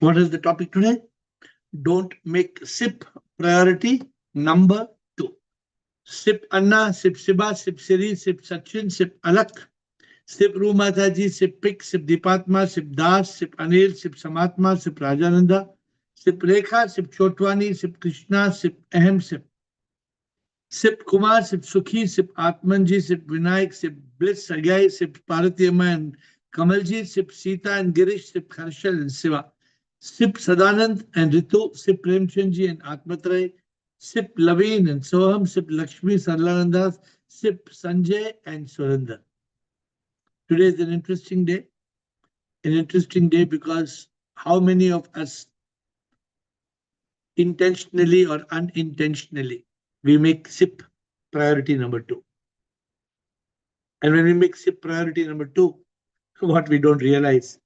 What is the topic today? Don't make SIP priority number two. SIP Anna, SIP Siba, SIP Siri, SIP Sachin, SIP Alak, SIP Rumataji, SIP Pik, SIP Dipatma, SIP Das, SIP Anil, SIP Samatma, SIP Rajananda, SIP Rekha, SIP Chotwani, SIP Krishna, SIP Ahem, SIP Kumar, SIP Sukhi, SIP Atmanji, SIP Vinayak, SIP Bliss Sagai, SIP Parati Amma and Kamalji, SIP Sita and Girish, SIP Harshal and Siva, SIP Sadanand and Ritu, SIP Premchandji and Atmatray, SIP Laveen and Soham, SIP Lakshmi Sarlanandas, SIP Sanjay and Surinder. Today is an interesting day. An interesting day because how many of us intentionally or unintentionally we make SIP priority number two. And when we make SIP priority number two, what we don't realize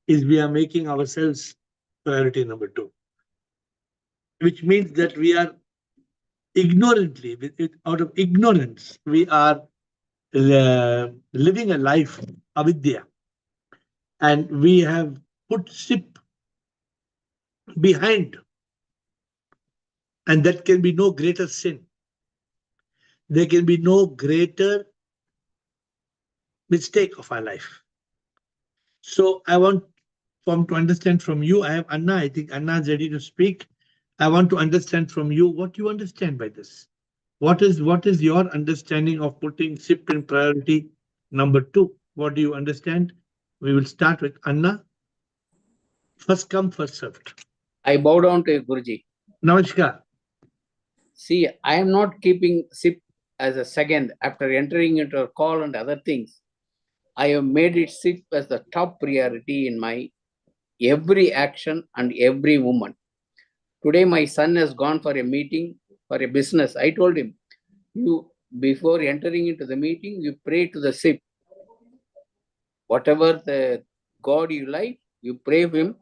is we are making ourselves priority number two, which means that we are ignorantly, out of ignorance, we are living a life avidya, and we have put SIP behind, and that can be no greater sin. There can be no greater mistake of our life. So I want to understand from you. I have Anna. I think Anna is ready to speak. I want to understand from you what you understand by this. What is your understanding of putting SIP in priority number two? What do you understand? We will start with Anna. First come, first served. I bow down to you, Guruji. Namaskar. See, I am not keeping SIP as a second after entering into a call and other things. I have made it SIP as the top priority in my every action and every moment. Today, my son has gone for a meeting for a business. I told him, you before entering into the meeting, you pray to the SIP. Whatever the God you like, you pray for him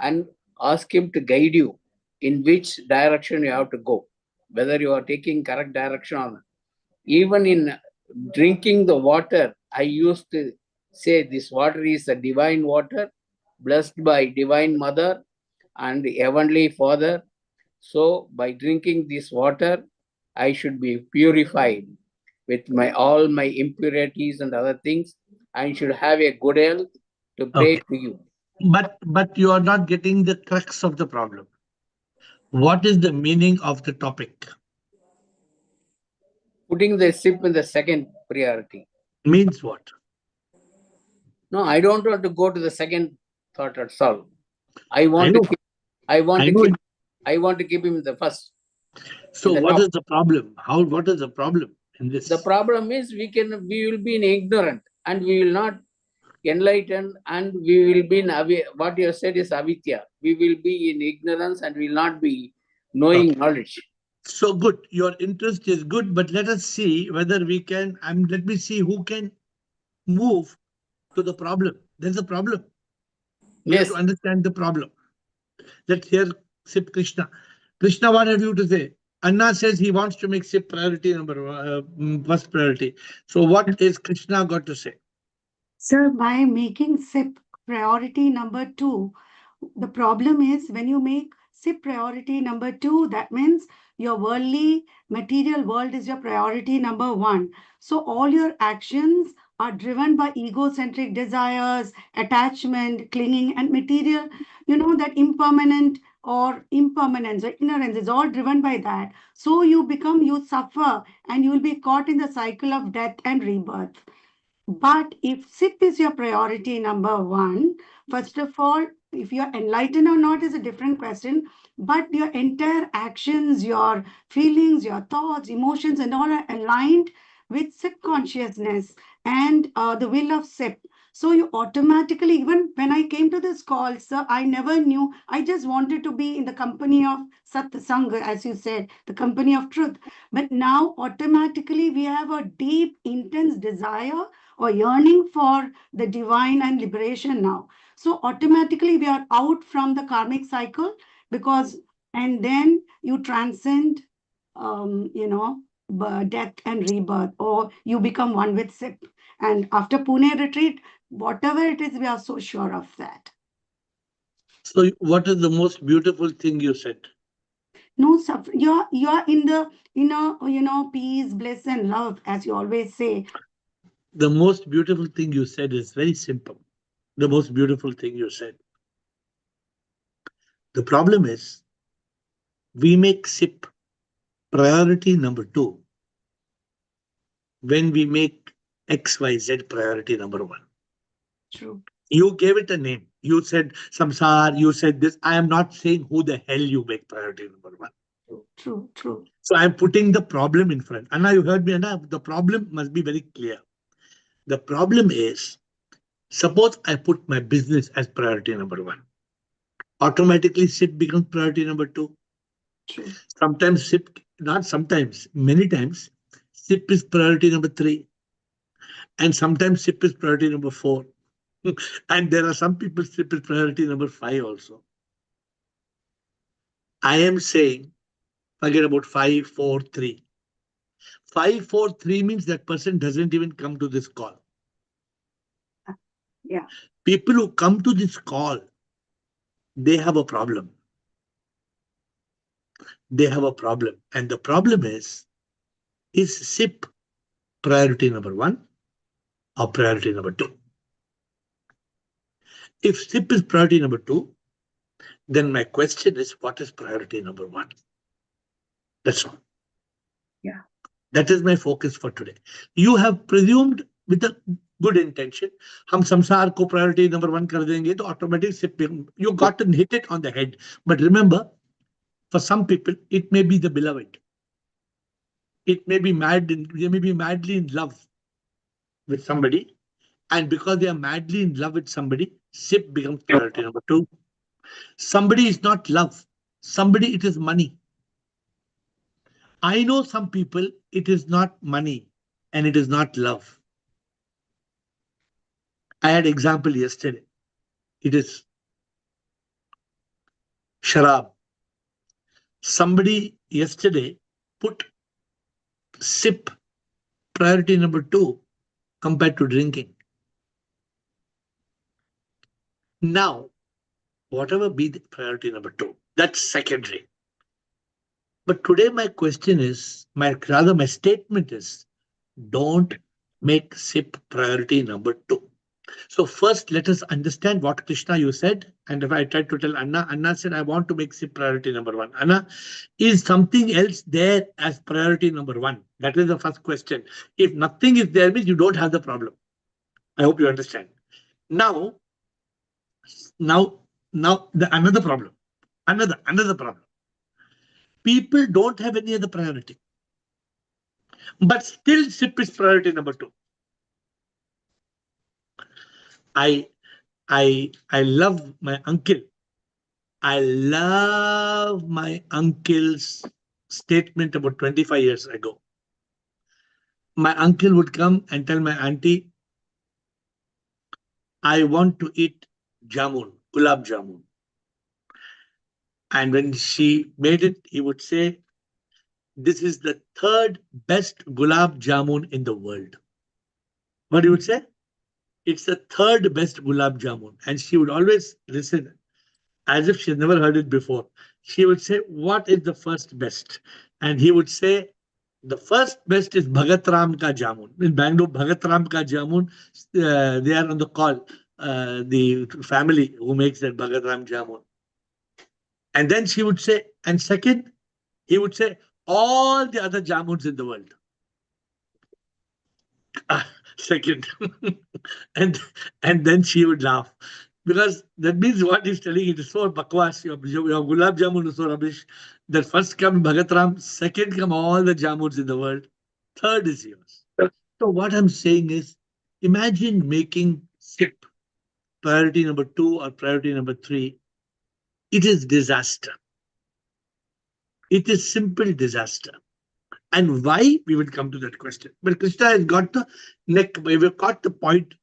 and ask him to guide you in which direction you have to go, whether you are taking correct direction or not. Even in drinking the water, I used to say this water is a divine water, blessed by divine mother and the heavenly father. So by drinking this water, I should be purified with all my impurities and other things. I should have a good health to pray to you. But you are not getting the crux of the problem. What is the meaning of the topic? Putting the SIP in the second priority. Means what? No, I don't want to go to the second thought at all. I want to keep him in the first. So what is the problem? What is the problem in this? The problem is we will be in ignorant and we will not enlighten, and we will be in what you said is avidya. We will be in ignorance and will not be knowing knowledge. So good. Your interest is good, but let us see whether we can. Let me see who can move to the problem. There's a problem. We have to understand the problem. Let's hear SIP Krishna. Krishna, what have you to say? Anna says he wants to make SIP priority first priority. So what is Krishna got to say? Sir, by making SIP priority number two, the problem is when you make SIP priority number two, that means your worldly material world is your priority number one. So all your actions are driven by egocentric desires, attachment, clinging, and material, that impermanent or impermanence or ignorance is all driven by that. So you suffer, and you will be caught in the cycle of death and rebirth. But if SIP is your priority number one, first of all, if you're enlightened or not is a different question, but your entire actions, your feelings, your thoughts, emotions, and all are aligned with SIP consciousness and the will of SIP. So you automatically, even when I came to this call, sir, I never knew. I just wanted to be in the company of Sat Sangha, as you said, the company of truth. But now automatically we have a deep, intense desire or yearning for the divine and liberation now. So automatically we are out from the karmic cycle and then you transcend, death and rebirth, or you become one with SIP. And after Pune retreat, whatever it is, we are so sure of that. So, what is the most beautiful thing you said? No suffer. You're in the peace, bliss, and love, as you always say. The most beautiful thing you said is very simple. The most beautiful thing you said. The problem is we make SIP priority number two when we make XYZ priority number one. True. You gave it a name. You said samsar, you said this. I am not saying who the hell you make priority number one. True. True. So I'm putting the problem in front. Anna, you heard me, Anna. The problem must be very clear. The problem is, suppose I put my business as priority number one. Automatically SIP becomes priority number two. True. Sometimes SIP, not sometimes, many times, SIP is priority number three. And sometimes SIP is priority number four. And there are some people SIP is priority number five also. I am saying, forget about 5, 4, 3. 5, 4, 3 means that person doesn't even come to this call. Yeah. People who come to this call, they have a problem. They have a problem. And the problem is SIP priority number one or priority number two? If SIP is priority number two, then my question is, what is priority number one? That's all. Yeah. That is my focus for today. You have presumed with a good intention, हम संसार को priority number one कर देंगे तो automatic SIP, you got to hit it on the head. But remember, for some people, it may be the beloved. It may be they may be madly in love with somebody. And because they are madly in love with somebody, SIP becomes priority number two. Somebody is not love. Somebody, it is money. I know some people, it is not money and it is not love. I had example yesterday. It is sharab. Somebody yesterday put SIP priority number two compared to drinking. Now, whatever be the priority number two, that's secondary. But today my question is, my statement is, don't make SIP priority number two. So first, let us understand what Krishna you said. And if I tried to tell Anna, Anna said, I want to make SIP priority number one. Anna, is something else there as priority number one? That is the first question. If nothing is there, means you don't have the problem. I hope you understand. Now, now, now the another problem. Another problem. People don't have any other priority. But still SIP is priority number two. I love my uncle. I love my uncle's statement about 25 years ago. My uncle would come and tell my auntie, I want to eat jamun, gulab jamun. And when she made it, he would say, this is the third best gulab jamun in the world. What he would say? It's the third best gulab jamun. And she would always listen as if she's never heard it before. She would say, what is the first best? And he would say, the first best is Bhagat Ram ka jamun. In Bangalore, Bhagat Ram ka jamun, they are on the call, the family who makes that Bhagat Ram jamun. And then she would say, and second, he would say, all the other jamuns in the world. Second. and then she would laugh. Because that means what he's telling, it is so bakwas, your gulab jamun is so rubbish, that first come Bhagat Ram, second come all the jamuns in the world, third is yours. So what I'm saying is, imagine making SIP priority number two or priority number three. It is disaster. It is simple disaster. And why, we will come to that question. But Krishna has got the neck, we've got the point.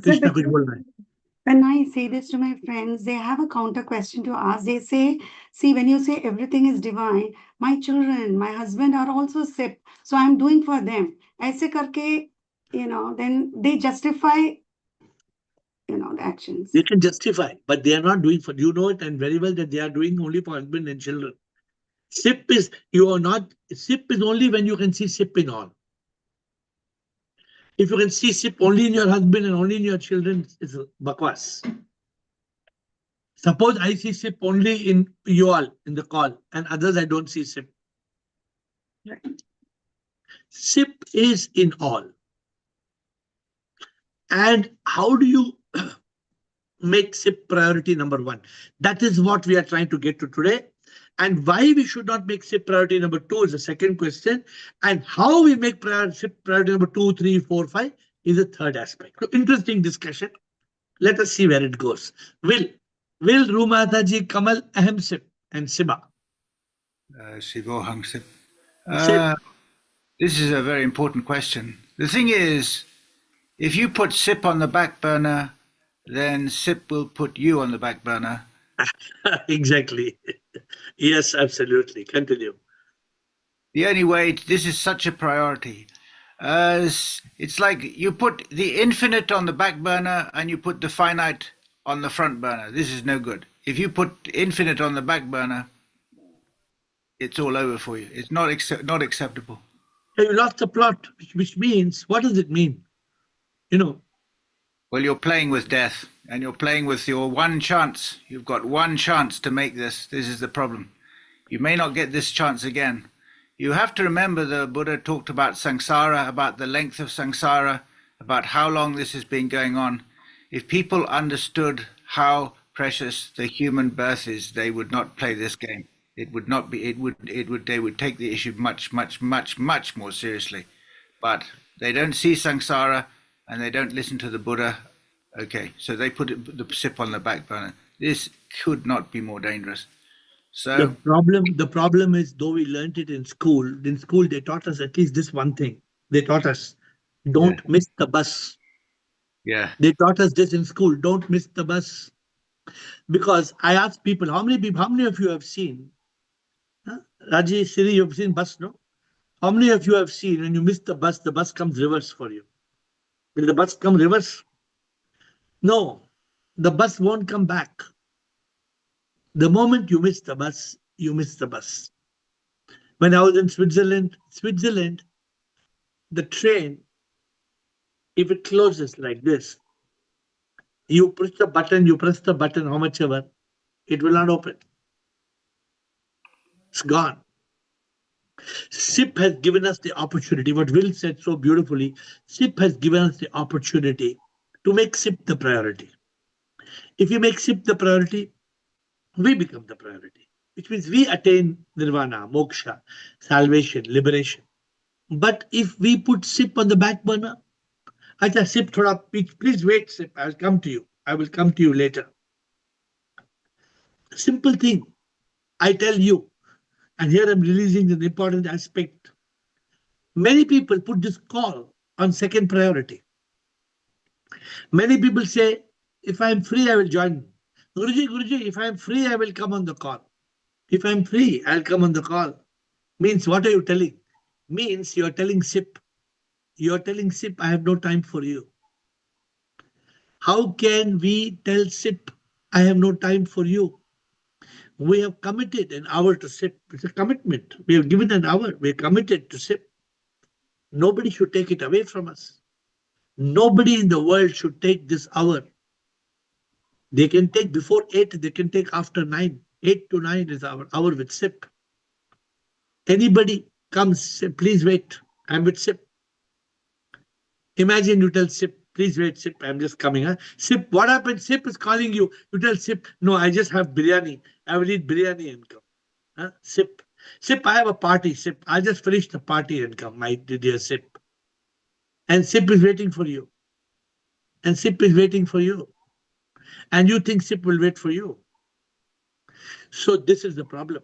Krishna, kuch bol raha hai. When I say this to my friends, they have a counter question to ask. They say, see, when you say everything is divine, my children, my husband are also SIP. So I'm doing for them. Aise karke, then they justify the actions. They can justify, but they are not doing for, you know it and very well that they are doing only for husband and children. SIP is, you are not, SIP is only when you can see SIP in all. If you can see SIP only in your husband and only in your children, it's bakwas. Suppose I see SIP only in you all, in the call, and others I don't see SIP. SIP is in all. And how do you make SIP priority number one? That is what we are trying to get to today. And why we should not make SIP priority number two is the second question. And how we make SIP priority number 2, 3, 4, 5 is the third aspect. So interesting discussion. Let us see where it goes. Will Rumataji, Kamal, Ahem SIP, and Siba. Sivohang SIP. SIP. This is a very important question. The thing is, if you put SIP on the back burner, then SIP will put you on the back burner. Exactly. Yes, absolutely. Continue. The only way, this is such a priority. It's like you put the infinite on the back burner and you put the finite on the front burner. This is no good. If you put infinite on the back burner, it's all over for you. It's not acceptable. You lost the plot, which means, what does it mean? Well, you're playing with death and you're playing with your one chance. You've got one chance to make this. This is the problem. You may not get this chance again. You have to remember the Buddha talked about samsara, about the length of samsara, about how long this has been going on. If people understood how precious the human birth is, they would not play this game. It would not be, they would take the issue much more seriously. But they don't see samsara and they don't listen to the Buddha. Okay, so they put the SIP on the back burner. This could not be more dangerous. So the problem is, though we learned it in school they taught us at least this one thing. They taught us, don't miss the bus. Yeah. They taught us this in school, don't miss the bus. Because I asked people, how many of you have seen, Raji, Siri, you've seen bus, no? How many of you have seen when you miss the bus comes reverse for you? Will the bus come reverse? No, the bus won't come back. The moment you miss the bus, you miss the bus. When I was in Switzerland, the train, if it closes like this, you press the button, how much ever, it will not open. It's gone. SIP has given us the opportunity, what Will said so beautifully, SIP has given us the opportunity to make SIP the priority. If you make SIP the priority, we become the priority, which means we attain nirvana, moksha, salvation, liberation. But if we put SIP on the back burner, acha SIP thoda, please wait, SIP, I will come to you. I will come to you later. Simple thing. I tell you, and here I'm releasing an important aspect. Many people put this call on second priority. Many people say, if I'm free, I will join. Guruji, if I'm free, I will come on the call. If I'm free, I'll come on the call. Means, what are you telling? Means you're telling SIP. You're telling SIP, I have no time for you. How can we tell SIP, I have no time for you? We have committed an hour to SIP. It's a commitment. We have given an hour. We're committed to SIP. Nobody should take it away from us. Nobody in the world should take this hour. They can take before 8, they can take after 9. 8 to 9 is our hour with SIP. Anybody comes, say, please wait, I'm with SIP. Imagine you tell SIP, please wait, SIP, I'm just coming. Huh? SIP, what happened? SIP is calling you. You tell SIP, no, I just have biryani. I will eat biryani and come. Huh? SIP, I have a party. SIP, I just finished the party and come, my dear SIP. And SIP is waiting for you. And SIP is waiting for you. And you think SIP will wait for you. So this is the problem.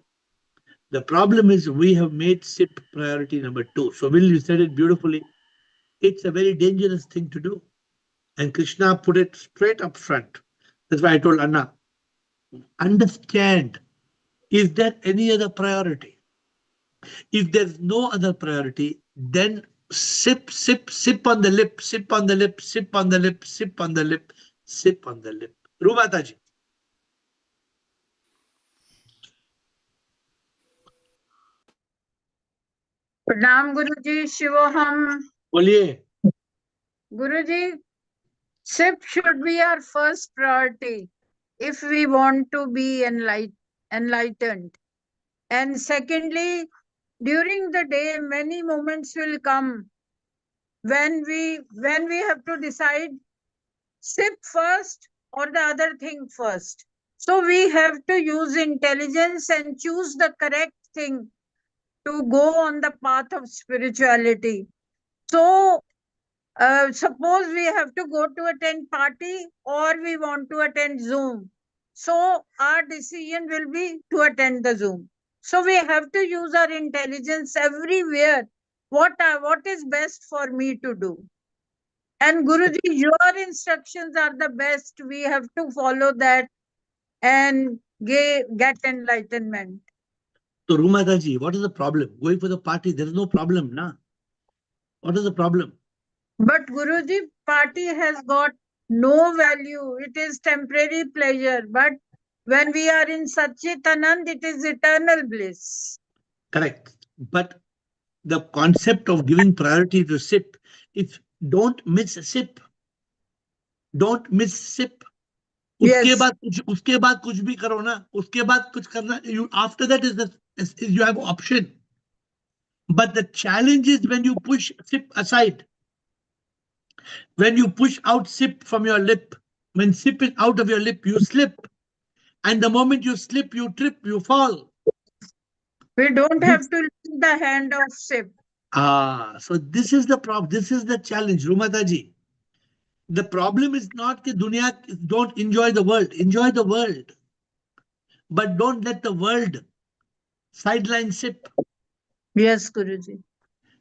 The problem is we have made SIP priority number 2. So Will, you said it beautifully. It's a very dangerous thing to do. And Krishna put it straight up front. That's why I told Anna, understand, is there any other priority? If there's no other priority, then SIP on the lip, SIP on the lip, SIP on the lip, SIP on the lip. Sip on the lip. Rumataji. प्रणाम गुरुजी शिवोहम बोलिए. गुरुजी SIP should be our first priority if we want to be enlightened. And secondly, during the day, many moments will come when we have to decide SIP first or the other thing first. So we have to use intelligence and choose the correct thing to go on the path of spirituality. So suppose we have to go to attend party or we want to attend Zoom. So our decision will be to attend the Zoom. So we have to use our intelligence everywhere. What is best for me to do? And Guruji, your instructions are the best. We have to follow that and get enlightenment. So Rumataji, what is the problem? Going for the party, there is no problem, na? What is the problem? But Guruji, party has got no value. It is temporary pleasure. But when we are in Satchit Anand, it is eternal bliss. Correct. But the concept of giving priority to SIP, if don't miss SIP, don't miss SIP. Yes. उसके बाद कुछ भी करो ना, उसके बाद कुछ करना, you after that is you have option. But the challenge is when you push SIP aside, when you push out SIP from your lip, when SIP is out of your lip, you slip. And the moment you slip, you trip, you fall. We don't have to leave the hand of SIP. So this is the problem. This is the challenge, Rumataji. The problem is not that dunya don't enjoy the world. Enjoy the world. But don't let the world sideline SIP. Yes, Guruji.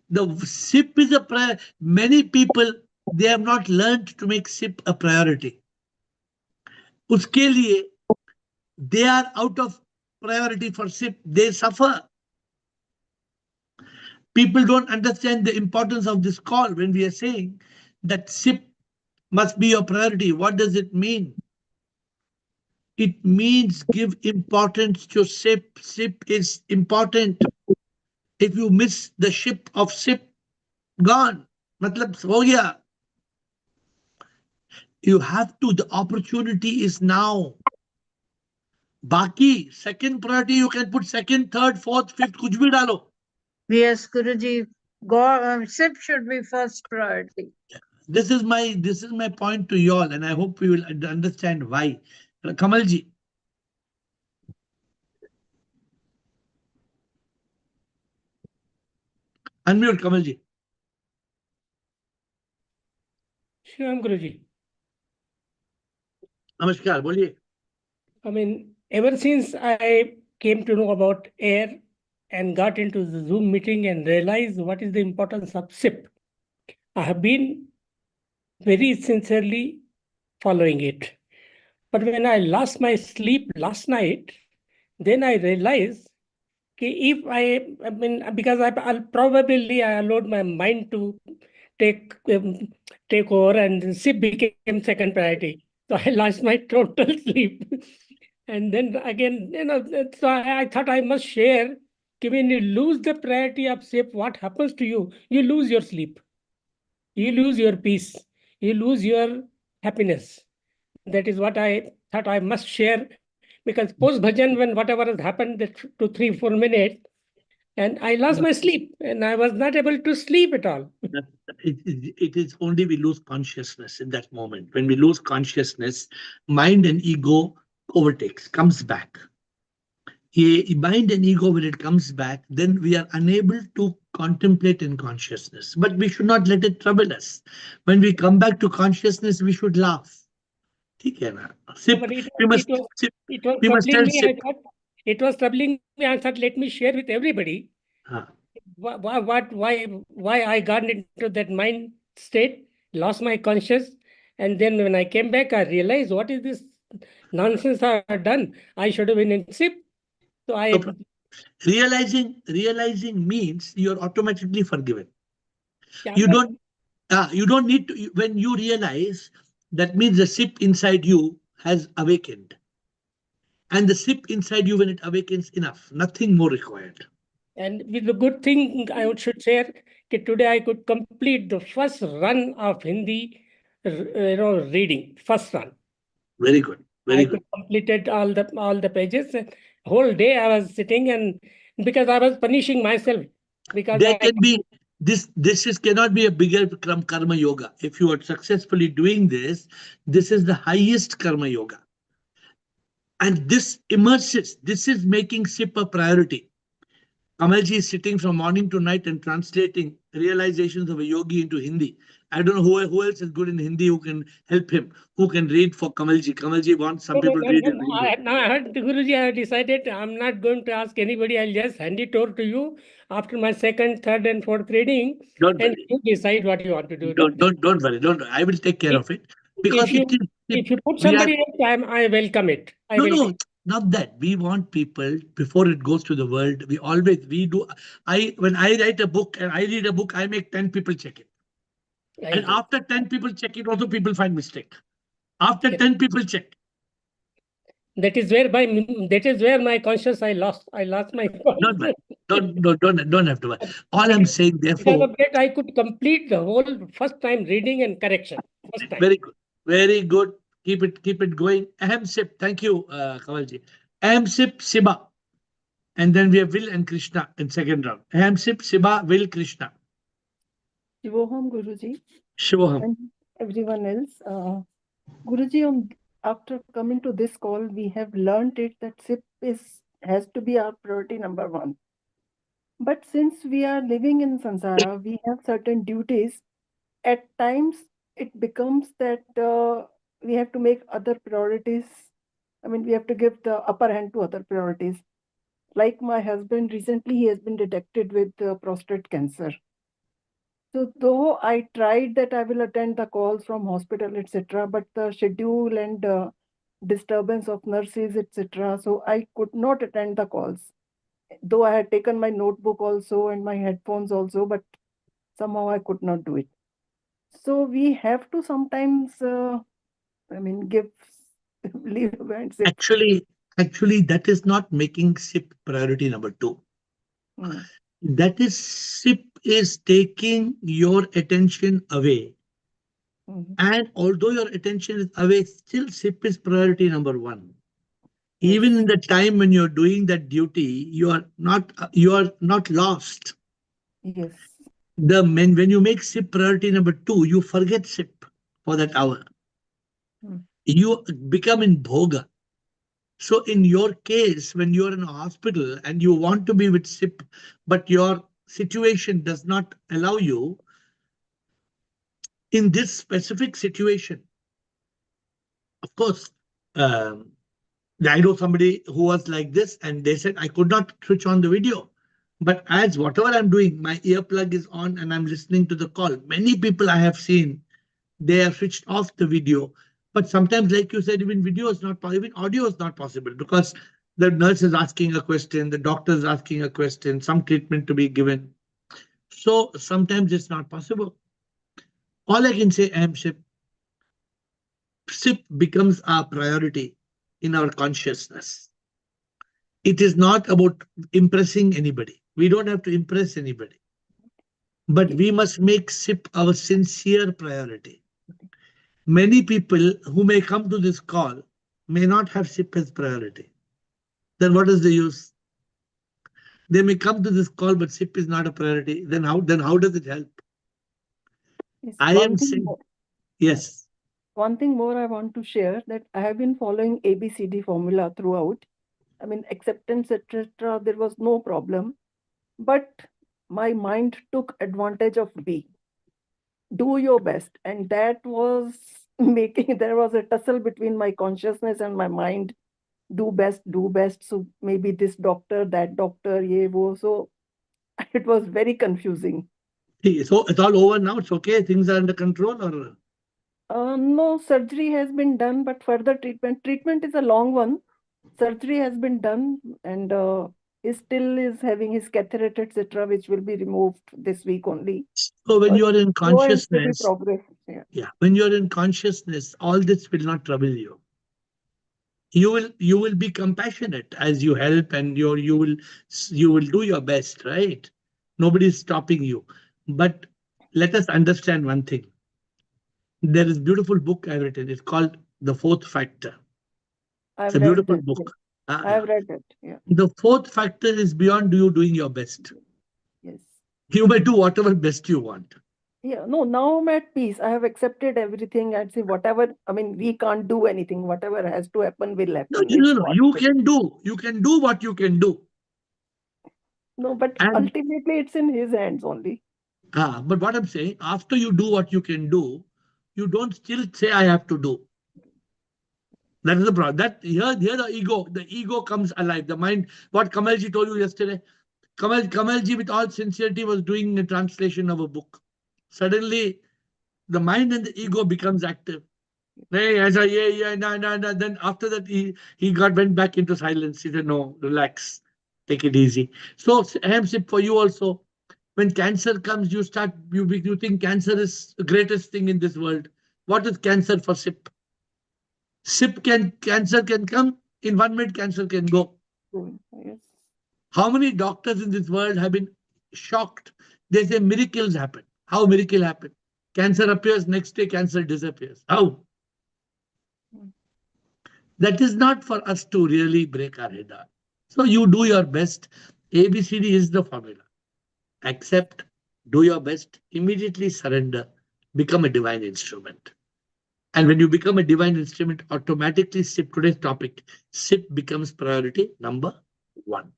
The SIP is a priority. Many people, they have not learned to make SIP a priority. Uske liye, they are out of priority for SIP. They suffer. People don't understand the importance of this call when we are saying that SIP must be your priority. What does it mean? It means give importance to SIP. SIP is important. If you miss the ship of SIP, gone. Matlab ho gaya. You have to, the opportunity is now. Baki, second priority, you can put second, third, fourth, fifth, kuch bhi dalo. Yes, Guruji. SIP should be first priority. This is my point to you all, and I hope you will understand why. Kamalji. Unmute, Kamalji. Shivam Guruji. Namaskar, boliye. I mean, ever since I came to know about AiR and got into the Zoom meeting and realized what is the importance of SIP, I have been very sincerely following it. But when I lost my sleep last night, then I realized if I mean, because I'll probably allowed my mind to take over, and SIP became second priority. So I lost my total sleep. And then again, so I thought I must share. When you lose the priority of SIP, what happens to you? You lose your sleep. You lose your peace. You lose your happiness. That is what I thought I must share. Because post bhajan, when whatever has happened, the 2, 3, 4 minutes, and I lost my sleep, and I was not able to sleep at all. It is only we lose consciousness in that moment. When we lose consciousness, mind and ego overtakes, comes back. Mind and ego, when it comes back, then we are unable to contemplate in consciousness. But we should not let it trouble us. When we come back to consciousness, we should laugh. ठीक है ना? It was troubling me. I thought, let me share with everybody. Why I got into that mind state, lost my conscious, and then when I came back, I realized what is this nonsense I have done. I should have been in SIP. So realizing means you're automatically forgiven. Yeah, you don't need to. When you realize, that means the SIP inside you has awakened. And the SIP inside you, when it awakens, enough, nothing more required. And with the good thing I should share, that today I could complete the first run of Hindi, reading, first run. Very good. Very I good. could completed all the pages. Whole day I was sitting, and because I was punishing myself, because There can be this cannot be a bigger karma yoga. If you are successfully doing this, this is the highest karma yoga. And this immerses, this is making SIP a priority. Kamalji is sitting from morning to night and translating realizations of a yogi into Hindi. I don't know who else is good in Hindi who can help him, who can read for Kamalji. Kamalji wants some people to read in Hindi. Now I heard Guruji, I have decided I'm not going to ask anybody. I'll just hand it over to you after my second, third, and fourth reading, Don't and worry. you decide what you want to do. Don't worry. Don't worry. I will take care of it. Because If you put we are, somebody else, I welcome it. I no, welcome. no, not that. We want people, before it goes to the world, we do. When I write a book and I read a book, I make 10 people check it. And after 10 people check it, also people find mistake. After Yeah. 10 people check. That is where my conscience I lost my Don't worry. conscience. Don't have to worry. All I'm saying, Because therefore, of that, I could complete the whole first time reading and correction. First time. very good. Very good. Keep it going. Aham Sip. Thank you, Kavalji. Aham Sip, Siba. And then we have Will and Krishna in second round. Aham Sip, Siba, Will, Krishna. Shivoham, Guruji, Shivoham. and everyone else. Guruji, after coming to this call, we have learned it that SIP has to be our priority number one. But since we are living in Sansara, we have certain duties. At times, it becomes that we have to make other priorities. I mean, we have to give the upper hand to other priorities. Like my husband, recently he has been detected with prostate cancer. So though I tried that I will attend the calls from hospital, etc., but the schedule and disturbance of nurses, etc., so I could not attend the calls. Though I had taken my notebook also and my headphones also, but somehow I could not do it. So we have to sometimes, give leave and say. Actually, that is not making SIP priority number two. That is, SIP is taking your attention away. And although your attention is away, still SIP is priority number one. Yes. Even in the time when you're doing that duty, you are not lost. Yes. When you make SIP priority number two, you forget SIP for that hour. You become in bhoga. So in your case, when you're in a hospital and you want to be with SIP, but your situation does not allow you, in this specific situation, of course, I know somebody who was like this and they said, I could not switch on the video. But as whatever I'm doing, my earplug is on and I'm listening to the call. Many people I have seen, they have switched off the video. But sometimes, like you said, even video is not possible, even audio is not possible because the nurse is asking a question, the doctor is asking a question, some treatment to be given. So sometimes it's not possible. All I can say, SIP becomes our priority in our consciousness. It is not about impressing anybody. We don't have to impress anybody. But we must make SIP our sincere priority. Many people who may come to this call may not have SIP as priority. Then what is the use? They may come to this call, but SIP is not a priority. Then how does it help? Yes, I am saying, yes. One thing more I want to share, that I have been following ABCD formula throughout. I mean, acceptance, etc., there was no problem. But my mind took advantage of B. Do your best. And that was there was a tussle between my consciousness and my mind. Do best. So maybe this doctor, that doctor, ye wo. So it was very confusing. So it's all over now? It's okay? Things are under control? Or no, surgery has been done, but further treatment is a long one. Surgery has been done, and he still is having his catheter, etc., which will be removed this week only. So when you are in consciousness, progress. Yeah. Yeah. When you're in consciousness, all this will not trouble you. You will be compassionate as you help, and you will do your best, right? Nobody is stopping you. But let us understand one thing. There is a beautiful book I've written. It's called The Fourth Factor. It's I've a read beautiful that. book. Yes. Ah, I've read it. Yeah. the fourth factor is beyond you doing your best. Yes. You may do whatever best you want. Yeah. No, now I'm at peace. I have accepted everything and say whatever, I mean, we can't do anything. Whatever has to happen will No, happen. no, It's no. God's You will. can do. You can do what you can do. No, but And ultimately it's in his hands only. but what I'm saying, after you do what you can do, you don't still say I have to do. That is the problem. That here the ego comes alive. The mind, what Kamalji told you yesterday. Kamalji, with all sincerity, was doing a translation of a book. Suddenly, the mind and the ego becomes active. Hey, yeah, no. Then after that, he went back into silence. He said, no, relax, take it easy. So, Hamsip, for you also, when cancer comes, you think cancer is the greatest thing in this world. What is cancer for SIP? Cancer can come in 1 minute, cancer can go. Yes. How many doctors in this world have been shocked? They say miracles happen. How miracle happen? Cancer appears, next day cancer disappears. How? That is not for us to really break our head on. So you do your best. ABCD is the formula. Accept, do your best, immediately surrender, become a divine instrument. And when you become a divine instrument, automatically SIP, today's topic, SIP becomes priority number 1.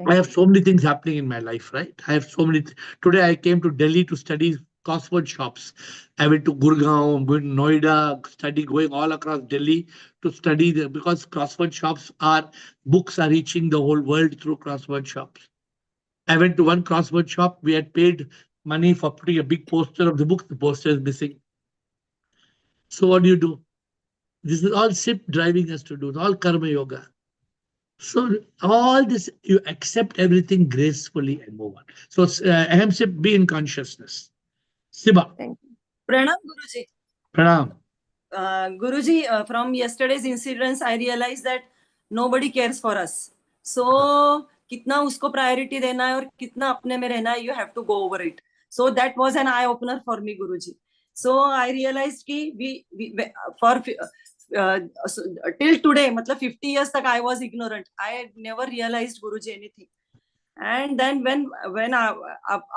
I have so many things happening in my life, right? I have so many. Today I came to Delhi to study crossword shops. I went to Gurgaon, I'm going to Noida, going all across Delhi to study because crossword shops books are reaching the whole world through crossword shops. I went to one crossword shop. We had paid money for putting a big poster of the book. The poster is missing. So what do? This is all SIP driving us to do. It's all karma yoga. So all this, you accept everything gracefully and move on. So Aham, be in consciousness. Siba. Thank you. Pranam Guruji. Pranam. Guruji, from yesterday's incidents, I realized that nobody cares for us. So, कितना उसको priority देना है और कितना अपने में रहना है, you have to go over it. So that was an eye opener for me, Guruji. So I realized कि we for till today, मतलब 50 years तक I was ignorant. I never realized, Guruji, anything. And then when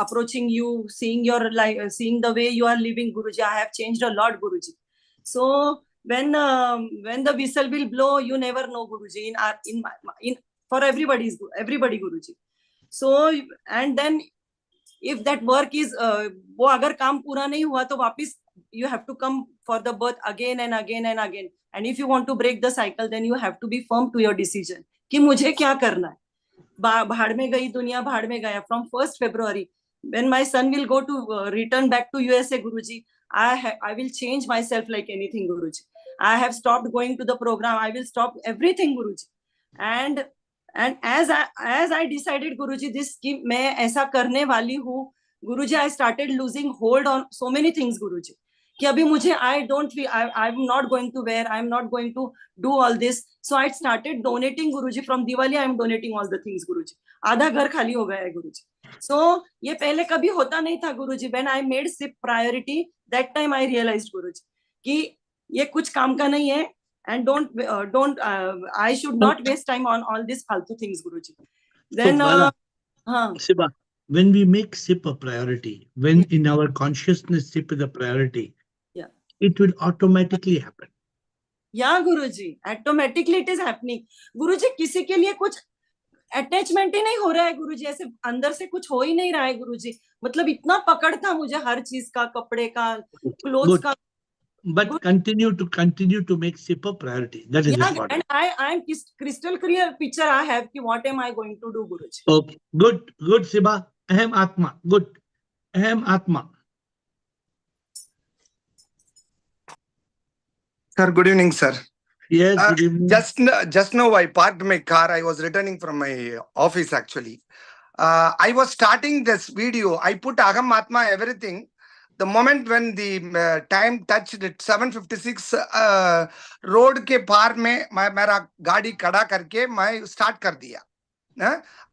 approaching you, seeing your life, seeing the way you are living, Guruji, I have changed a lot, Guruji. So when the whistle will blow, you never know, Guruji. In for everybody, Guruji. So and then if that work is वो अगर काम पूरा नहीं हुआ तो वापिस you have to come for the birth again and again and again. And if you want to break the cycle, then you have to be firm to your decision कि मुझे क्या करना है. भाड़ में गई दुनिया, भाड़ में गया. From 1st February, when my son will go to return back to USA, Guruji, I will change myself like anything, Guruji. I have stopped going to the program. I will stop everything, Guruji. And as I decided, Guruji, this कि मैं ऐसा करने वाली हूँ, Guruji, I started losing hold on so many things, Guruji. कि अभी मुझे I'm not going to wear, I'm not going to do all this. So I started donating, Guruji. From Diwali, I'm donating all the things, Guruji. आधा घर खाली हो गया है, Guruji. So ये पहले कभी होता नहीं था, Guruji. When I made SIP priority, that time I realized, Guruji, कि ये कुछ काम का नहीं है. And I should not waste time on all these faltu things, Guruji. Then, Siba, when we make SIP a priority, when in our consciousness SIP is a priority, it will automatically happen. Yeah, Guruji, automatically it is happening. Guruji, किसी के लिए कुछ attachment ही नहीं हो रहा है, गुरुजी. ऐसे अंदर से कुछ हो ही नहीं रहा है, गुरुजी. मतलब इतना पकड़ था मुझे हर चीज का, कपड़े का, क्लोथ्स का. But continue to make SIP a priority. That is important. And I am crystal clear picture I have ki what am I going to do, Guruji. Okay, good, Siba. Aham Atma, good. Aham Atma. Sir, good evening, sir. Yes, good evening. Just now I parked my car. I was returning from my office actually. I was starting this video. I put Aham Atma everything. The moment when the time touched at 7:56, road के पार में मेरा गाड़ी खड़ा करके मैं start कर दिया.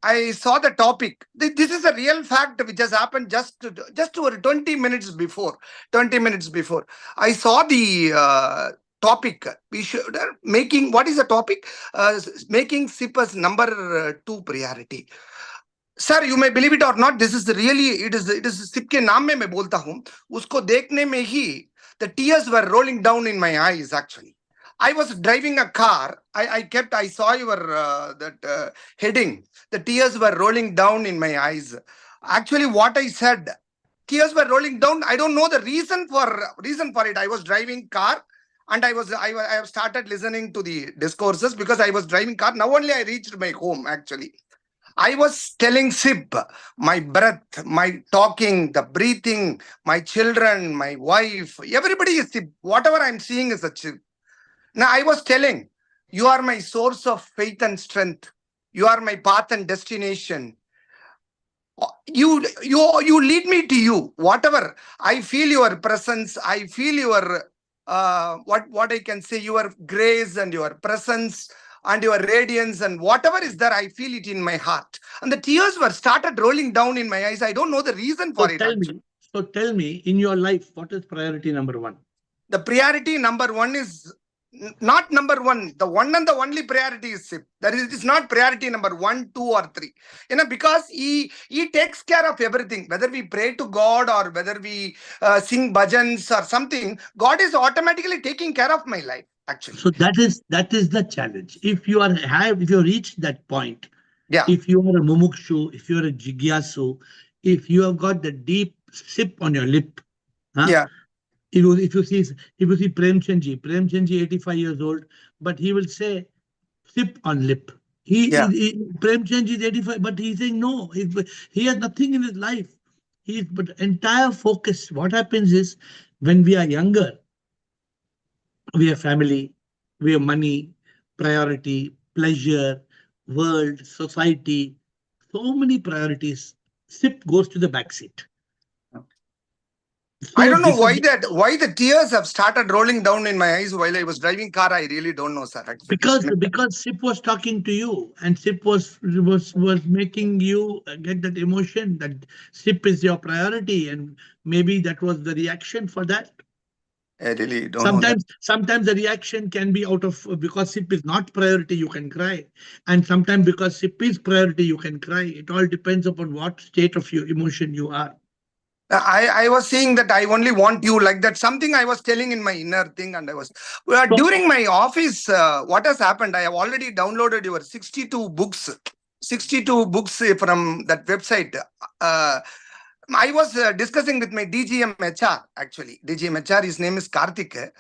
I saw the topic. This is a real fact which has happened just over 20 minutes before. 20 minutes before. I saw the topic. We should making, what is the topic? Making SIP as number 2 priority. Sir, you may believe it or not, this is really, it is SIP के नाम में मैं बोलता हूँ, उसको देखने में ही the tears were rolling down in my eyes actually. I was driving a car. I saw your heading. The tears were rolling down in my eyes. Actually, what I said, tears were rolling down. I don't know the reason for it. I was driving car, and I have started listening to the discourses because I was driving car. Now only I reached my home actually. I was telling SIP, my breath, my talking, the breathing, my children, my wife, everybody is SIP. Whatever I'm seeing is a SIP. Now I was telling, you are my source of faith and strength. You are my path and destination. You lead me to you. Whatever. I feel your presence. I feel your, what I can say, your grace and your presence and your radiance and whatever is there, I feel it in my heart. And the tears were started rolling down in my eyes. I don't know the reason for it. So tell me, in your life, what is priority number 1? The priority number 1 is not number 1. The one and the only priority is SIP. That is, it is not priority number 1, 2 or 3. Because he takes care of everything. Whether we pray to God or whether we sing bhajans or something, God is automatically taking care of my life. Actually, so that is the challenge. If you reach that point, yeah. If you are a mumukshu, if you are a jigyasu, if you have got the deep sip on your lip, yeah. If you see Premchandji, 85 years old, but he will say sip on lip. Premchandji is 85, but he's saying no. He has nothing in his life. But entire focus. What happens is when we are younger, we have family, we have money, priority, pleasure, world, society, so many priorities. SIP goes to the back seat. I don't know why the tears have started rolling down in my eyes while I was driving car. I really don't know, sir. Actually. Because SIP was talking to you, and SIP was making you get that emotion that SIP is your priority, and maybe that was the reaction for that. I really don't know that. Sometimes the reaction can be out of, because SIP is not priority, you can cry. And sometimes because SIP is priority, you can cry. It all depends upon what state of your emotion you are. I was saying that I only want you, like that. Something I was telling in my inner thing, and I was during my office. What has happened? I have already downloaded your 62 books. 62 books from that website. I was discussing with my DGM HR, actually. DGM HR, his name is Karthik.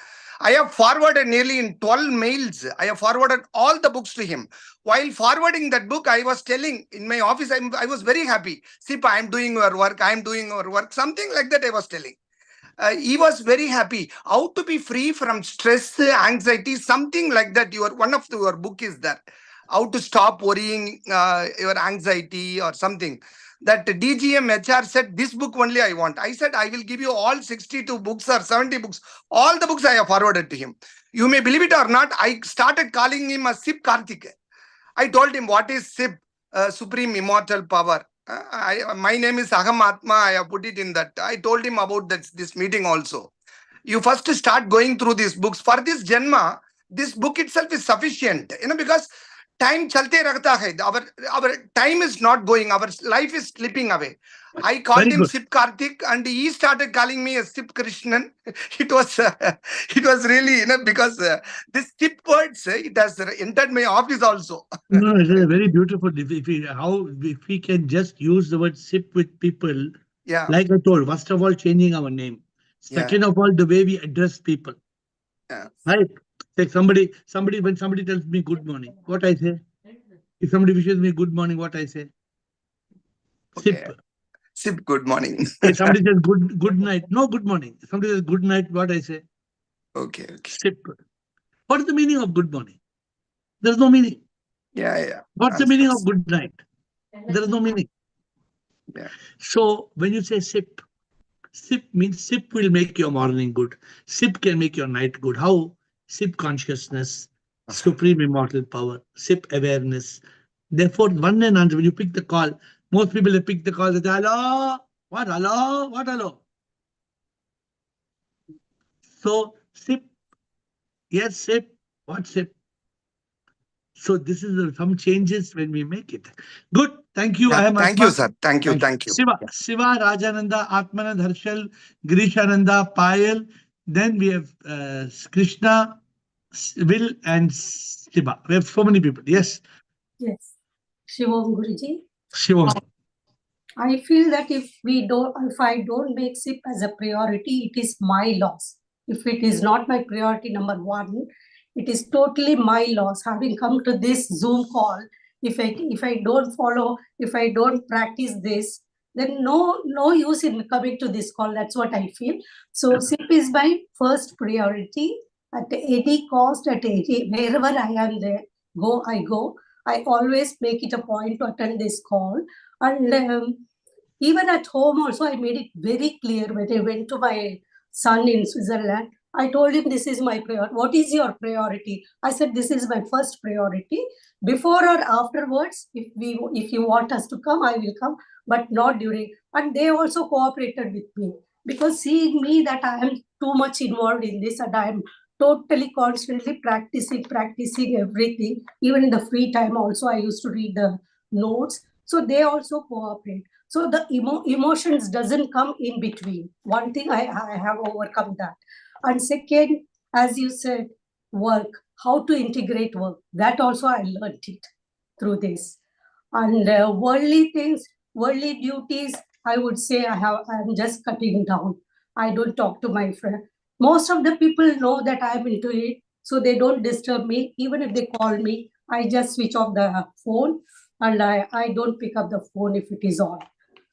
I have forwarded nearly in 12 mails. I have forwarded all the books to him. While forwarding that book, I was telling in my office, I was very happy. Sipa, I am doing your work. I am doing your work. Something like that I was telling. He was very happy. How to be free from stress, anxiety, something like that. One of your book is that. How to stop worrying your anxiety or something. That DGM HR said, this book only I want. I said, I will give you all 62 books or 70 books. All the books I have forwarded to him. You may believe it or not, I started calling him a SIP Karthik. I told him, what is SIP? Supreme Immortal Power. My name is Aham Atma. I have put it in that. I told him about this meeting also. You first start going through these books. For this Janma, this book itself is sufficient. Because time chalte rakhta hai. Our time is not going. Our life is slipping away. I called him Sip Karthik, and he started calling me a Sip Krishnan. It was really, because this Sip words, it has entered my office also. No, it's very beautiful. If we can just use the word Sip with people, yeah. Like I told, first of all, changing our name. Second of all, the way we address people. Yeah. Right? Like when somebody tells me good morning, what I say? If somebody wishes me good morning, what I say? Okay. Sip. Sip, good morning. If somebody says good night, no, good morning. If somebody says good night, what I say? Okay. Sip. What is the meaning of good morning? There is no meaning. Yeah. What's the meaning of good night? There is no meaning. Yeah. So when you say sip, SIP means SIP will make your morning good. SIP can make your night good. How? SIP consciousness, supreme immortal power, SIP awareness. Therefore, one and answer, when you pick the call, most people they pick the call, they say, hello, what, hello, what, hello? So, SIP, yes, SIP, what SIP? So this is some changes when we make it. Good. Thank you. Yeah, I am thank Atma. you, sir. Thank you. Thank you. Shiva, Rajananda, Atmanand, Harshal, Girishananda, Payal. Then we have Krishna, Will, and Shiva. We have so many people. Yes, Yes. Shivam Guruji. Shiva. I feel that if I don't make SIP as a priority, it is my loss. If it is not my priority number one, it is totally my loss. Having come to this Zoom call, if I don't follow, if I don't practice this, then no use in coming to this call. That's what I feel. So SIP is my first priority at any cost, at any wherever I am there. I go. I always make it a point to attend this call. And even at home also, I made it very clear when I went to my son in Switzerland. I told him, this is my priority. What is your priority? I said, this is my first priority. Before or afterwards, if you want us to come, I will come, but not during. And they also cooperated with me, because seeing me that I am too much involved in this and I am totally constantly practicing everything. Even in the free time also, I used to read the notes. So they also cooperate. So the emotions doesn't come in between. One thing I have overcome that. And second, as you said, work, how to integrate work. That also I learned it through this. And worldly things, worldly duties, I would say I'm just cutting down. I don't talk to my friend. Most of the people know that I'm into it, so they don't disturb me. Even if they call me, I just switch off the phone and I don't pick up the phone if it is on.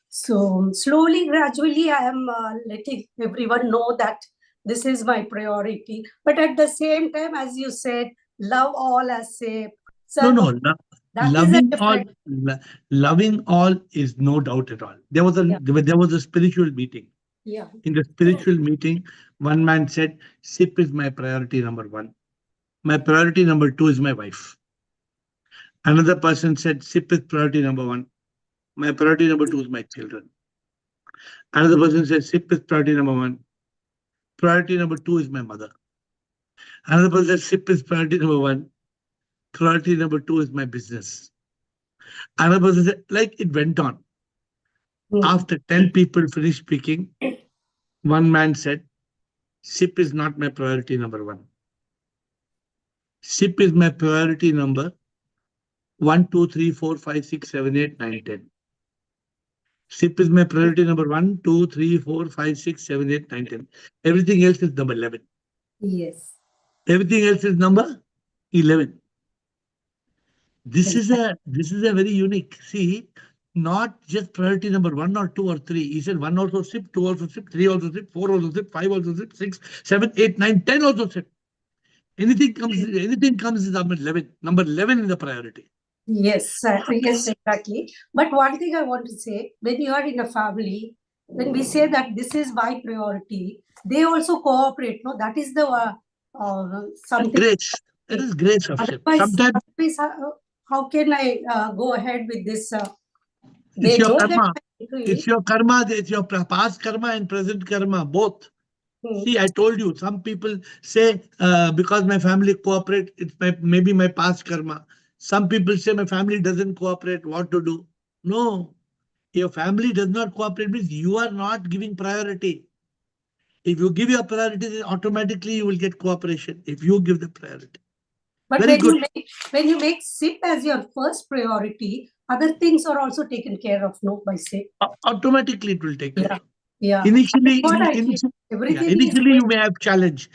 So slowly, gradually, I am letting everyone know that this is my priority. But at the same time, as you said, love all as safe. No. That is a Loving all is no doubt at all. There was a spiritual meeting. Yeah. In the spiritual meeting, one man said, SIP is my priority number one. My priority number two is my wife. Another person said, SIP is priority number one. My priority number two is my children. Another person said, SIP is priority number one. Priority number two is my mother. Another person said, SIP is priority number one. Priority number two is my business. Another person said, like it went on. After 10 people finished speaking, one man said, SIP is not my priority number one. SIP is my priority number 1, 2, 3, 4, 5, 6, 7, 8, 9, 10. SIP is my priority number 1, 2, 3, 4, 5, 6, 7, 8, 9, 10. Everything else is number 11. Yes. Everything else is number 11. This is a very unique. See, not just priority number 1 or 2 or 3. He said 1 also SIP, 2 also SIP, 3 also SIP, 4 also SIP, 5 also SIP, 6, 7, 8, 9, 10 also SIP. Anything comes is number 11. Number 11 is the priority. Yes, yes, exactly. But one thing I want to say, when you are in a family, when we say that this is my priority, they also cooperate. No, that is the something. Grace. That is grace of SIP. Sometimes how can I go ahead with this? It's your karma. It's your karma. It's your past karma and present karma, both. See, I told you, some people say, because my family cooperate, it's maybe my past karma. Some people say my family doesn't cooperate, what to do? No, your family does not cooperate means you are not giving priority. If you give your priority, then automatically you will get cooperation if you give the priority. But when you make SIP as your first priority, other things are also taken care of, no, by SIP. Automatically it will take care of. Yeah. Initially you may have challenge.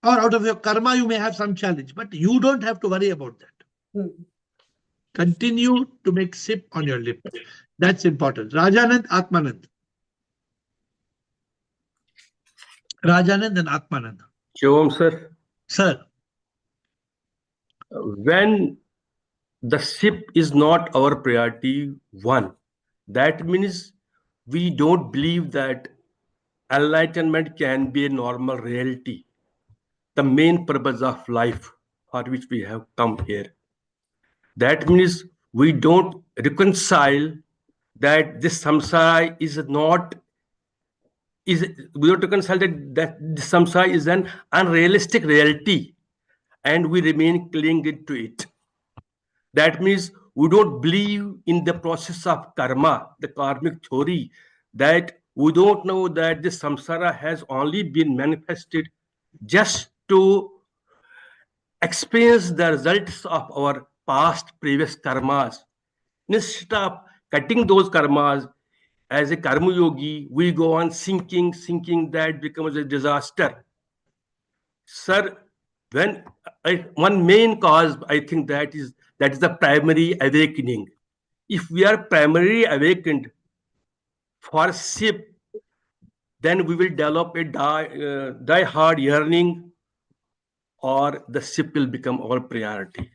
Or out of your karma, you may have some challenge, but you don't have to worry about that. Continue to make SIP on your lip. That's important. Rajanand, Atmanand. Rajanand and Atmanand. Shivam, sir. Sir. When the SIP is not our priority one, that means we don't believe that enlightenment can be a normal reality, the main purpose of life for which we have come here. That means we don't reconcile that this samsara is not is we don't reconcile that this samsara is an unrealistic reality and we remain clinging to it. That means we don't believe in the process of karma, the karmic theory, that we don't know that this samsara has only been manifested just to experience the results of our past previous karmas. Instead of cutting those karmas, as a karma yogi, we go on sinking, that becomes a disaster. Sir, when one main cause, I think that is the primary awakening. If we are primarily awakened for SIP, then we will develop a die hard yearning, or the SIP will become our priority.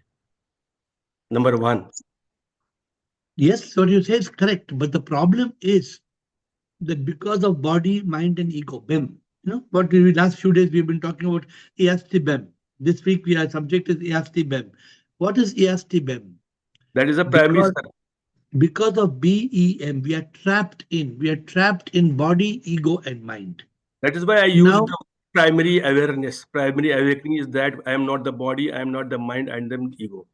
Number one. Yes, what you say is correct, but the problem is that because of body, mind, and ego, BEM, what we last few days we've been talking about EST BEM. This week our subject is EST BEM. What is EST BEM? That is a primary. Because of BEM, we are trapped in body, ego, and mind. That is why I use the primary awareness. Primary awakening is that I am not the body, I am not the mind, I am the ego.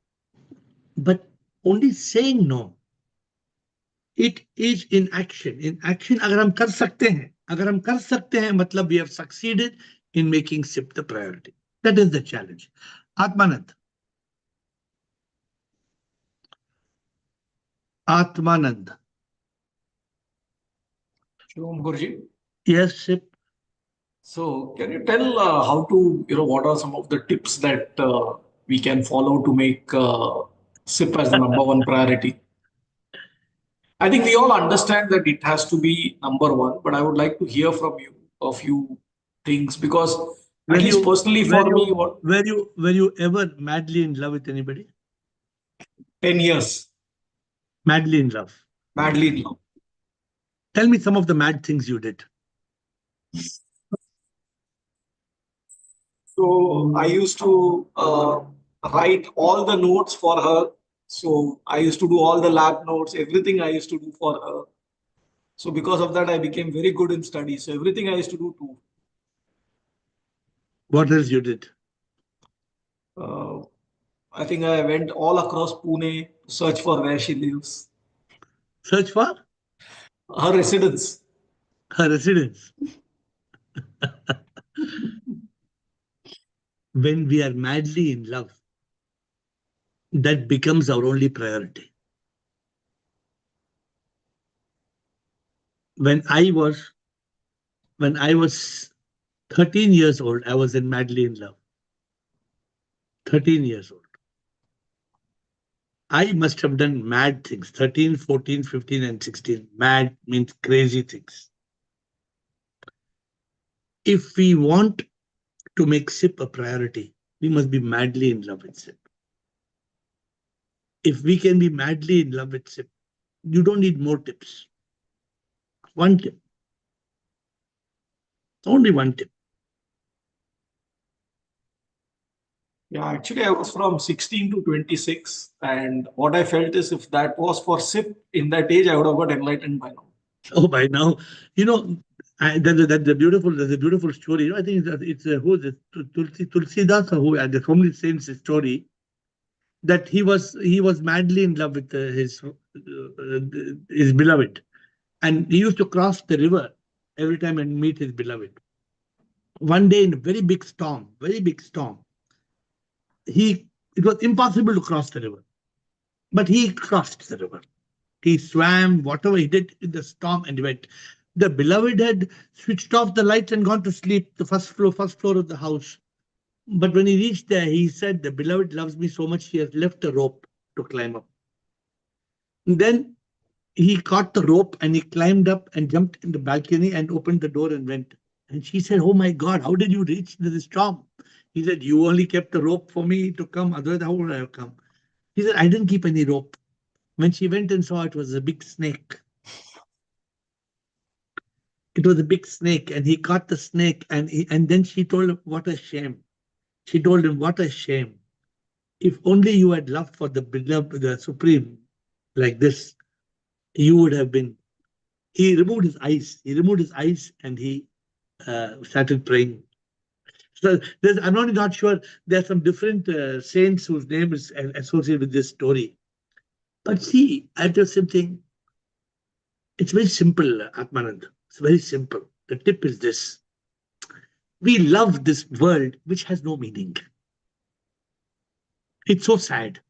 But only saying no. It is in action. In action, अगर हम कर सकते हैं, मतलब we have succeeded in making SIP the priority. That is the challenge. Atmanand. Shalom, Guruji. Yes, SIP. So, can you tell how to, what are some of the tips that we can follow to make SIP as the number one priority? I think we all understand that it has to be number one, but I would like to hear from you a few things because, at least personally for me, were you ever madly in love with anybody? 10 years. Madly in love. Madly in love. Tell me some of the mad things you did. So I used to write all the notes for her. So I used to do all the lab notes, everything I used to do for her. So because of that, I became very good in studies. So everything I used to do too. What else you did? I think I went all across Pune to search for where she lives. Search for? Her residence. Her residence. When we are madly in love, that becomes our only priority. When I was 13 years old, I was madly in love. 13 years old. I must have done mad things. 13, 14, 15, and 16. Mad means crazy things. If we want to make SIP a priority, we must be madly in love with SIP. If we can be madly in love with SIP, you don't need more tips. One tip. Only one tip. Yeah, actually, I was from 16 to 26. And what I felt is if that was for SIP in that age, I would have got enlightened by now. Oh, by now. That's a beautiful story. I think it's who is it? Tulsidas, who had the only saints story that he was madly in love with his beloved, and he used to cross the river every time and meet his beloved. One day in a very big storm, it was impossible to cross the river, but he crossed the river. He swam, whatever he did in the storm, and he went. The beloved had switched off the lights and gone to sleep, the first floor of the house. But when he reached there, he said, the beloved loves me so much, he has left a rope to climb up. And then he caught the rope and he climbed up and jumped in the balcony and opened the door and went. And she said, oh my God, how did you reach the storm? He said, you only kept the rope for me to come, otherwise how would I have come? He said, I didn't keep any rope. When she went and saw, it was a big snake. It was a big snake, and he caught the snake, and then she told him, "What a shame." She told him, "What a shame. If only you had loved for the beloved, the Supreme, like this, you would have been." He removed his eyes. He removed his eyes, and he started praying. So I'm not sure. There are some different saints whose name is associated with this story. But see, I tell something. It's very simple, Atmanand. It's very simple. The tip is this. We love this world which has no meaning. It's so sad.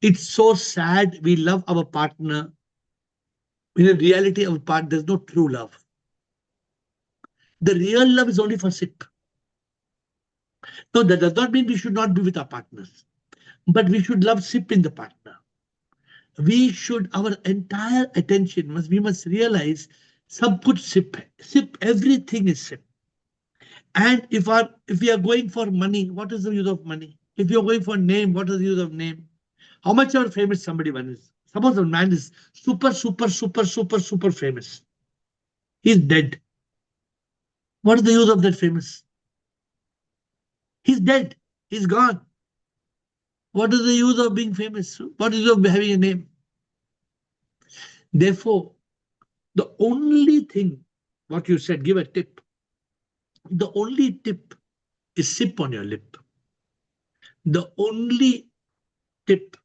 It's so sad. We love our partner. In reality, our part, there's no true love. The real love is only for SIP. No, that does not mean we should not be with our partners. But we should love SIP in the partner. We should, our entire attention we must realize, sab kuch SIP hai. SIP, everything is SIP. And if we are going for money, what is the use of money? If you're going for name, what is the use of name? How much ever famous somebody one is? Suppose a man is super famous. He's dead. What is the use of that famous? He's dead. He's gone. What is the use of being famous? What is the use of having a name? Therefore, the only thing, what you said, give a tip. The only tip is sip on your lip. The only tip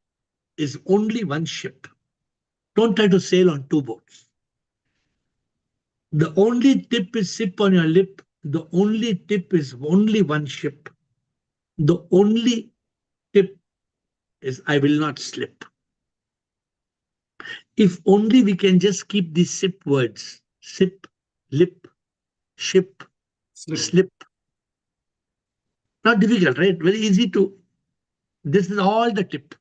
is only one ship. Don't try to sail on two boats. The only tip is sip on your lip. The only tip is only one ship. The only tip is I will not slip. If only we can just keep these sip words, sip, lip, ship, slip. Not difficult, right? Very easy to. This is all the tip.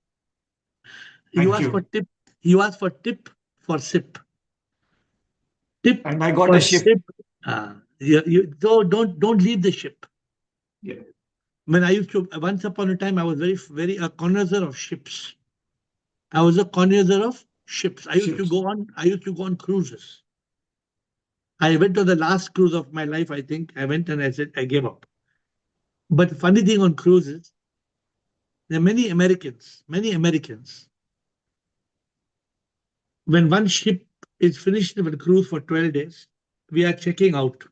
You ask for tip. You ask for tip for sip. Tip. And I got a ship. Sip. Don't leave the ship. Yeah. When I used to, once upon a time, I was very a connoisseur of ships. I was a connoisseur of ships. I used to go on cruises. I went to the last cruise of my life, I think. I went and I said, I gave up. But the funny thing on cruises, there are many Americans. When one ship is finished with a cruise for 12 days, we are checking out.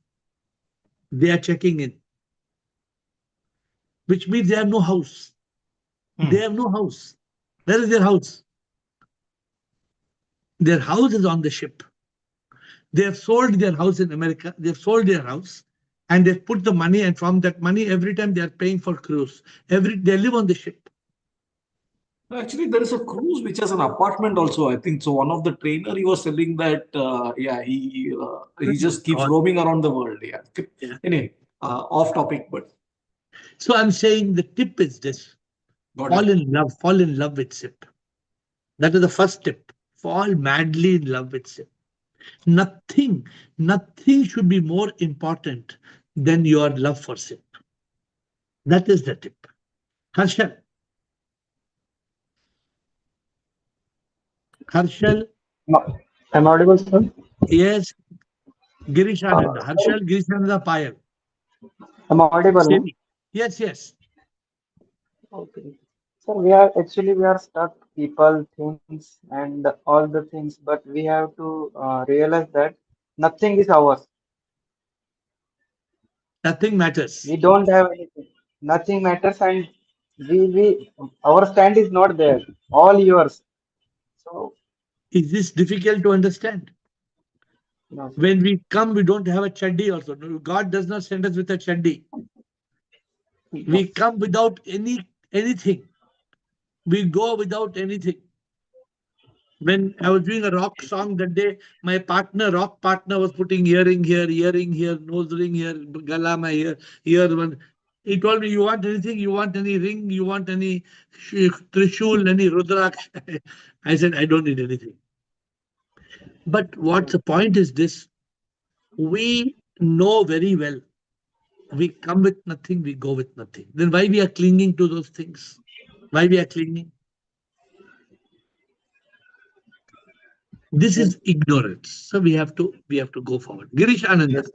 They are checking in. Which means they have no house. They have no house. Where is their house? Their house is on the ship. They have sold their house in America. They've sold their house and they've put the money, and from that money, every time they are paying for cruise. They live on the ship. Actually, there is a cruise which has an apartment also, I think. So one of the trainer, he was telling that, he just keeps roaming around the world. Yeah. Anyway, off topic, but. So I'm saying the tip is this. Fall in love with SIP. That is the first tip. Fall madly in love with SIP. Nothing should be more important than your love for SIP. That is the tip. Harshal. Am I audible, sir? Yes. Girishananda. Harshal Girishananda Payal. Am I audible? No? Yes. Okay. So we are stuck, people, things, and all the things, but we have to realize that nothing is ours. Nothing matters. We don't have anything. Nothing matters, and our stand is not there. All yours. So is this difficult to understand? No, when we come, we don't have a chaddi also. God does not send us with a chaddi. We come without anything. We go without anything. When I was doing a rock song that day, my rock partner was putting earring here, nose ring here, gala my ear one. He told me, you want anything? You want any ring? You want any trishul, any rudraksh? I said, I don't need anything. But what's the point is this? We know very well. We come with nothing, we go with nothing. Then why we are clinging to those things? Why we are clinging? This is ignorance. So we have to go forward. Girish Anand,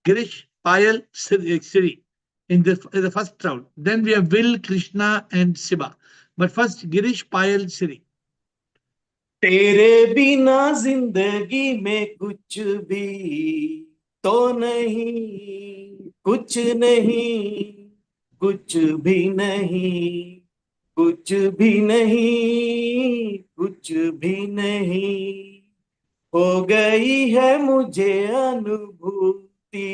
Girish, Payal, Siri in the first round. Then we have Will, Krishna, and Shiba. But first, Girish, Payal, Siri. तेरे बिना जिंदगी में कुछ भी तो नहीं, कुछ नहीं, कुछ भी नहीं, कुछ भी नहीं, कुछ भी नहीं। हो गई है मुझे अनुभूति,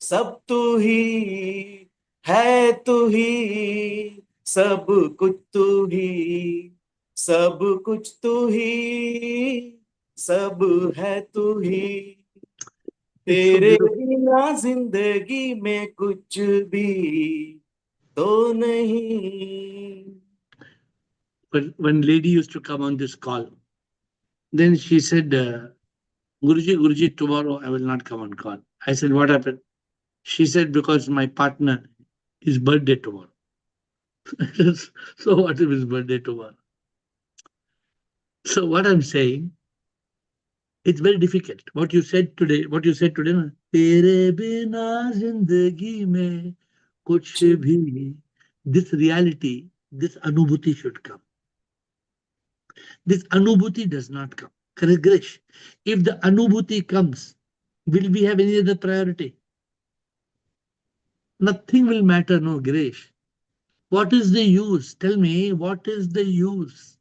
सब तू ही है, तू ही, सब कुछ तू ही, सब कुछ तू ही, सब है तू ही। तेरे बिना जिंदगी में कुछ भी तो नहीं। When lady used to come on this call, then she said, Guruji, tomorrow I will not come on call. I said, what happened? She said, because my partner, his birthday tomorrow. So what if his birthday tomorrow? So what I'm saying, it's very difficult. What you said today, na? Tere bina zindagi mein kuch bhi. This reality, this anubhuti should come. This anubhuti does not come. Correct, Girish? If the anubhuti comes, will we have any other priority? Nothing will matter, no, Girish. What is the use? Tell me, what is the use?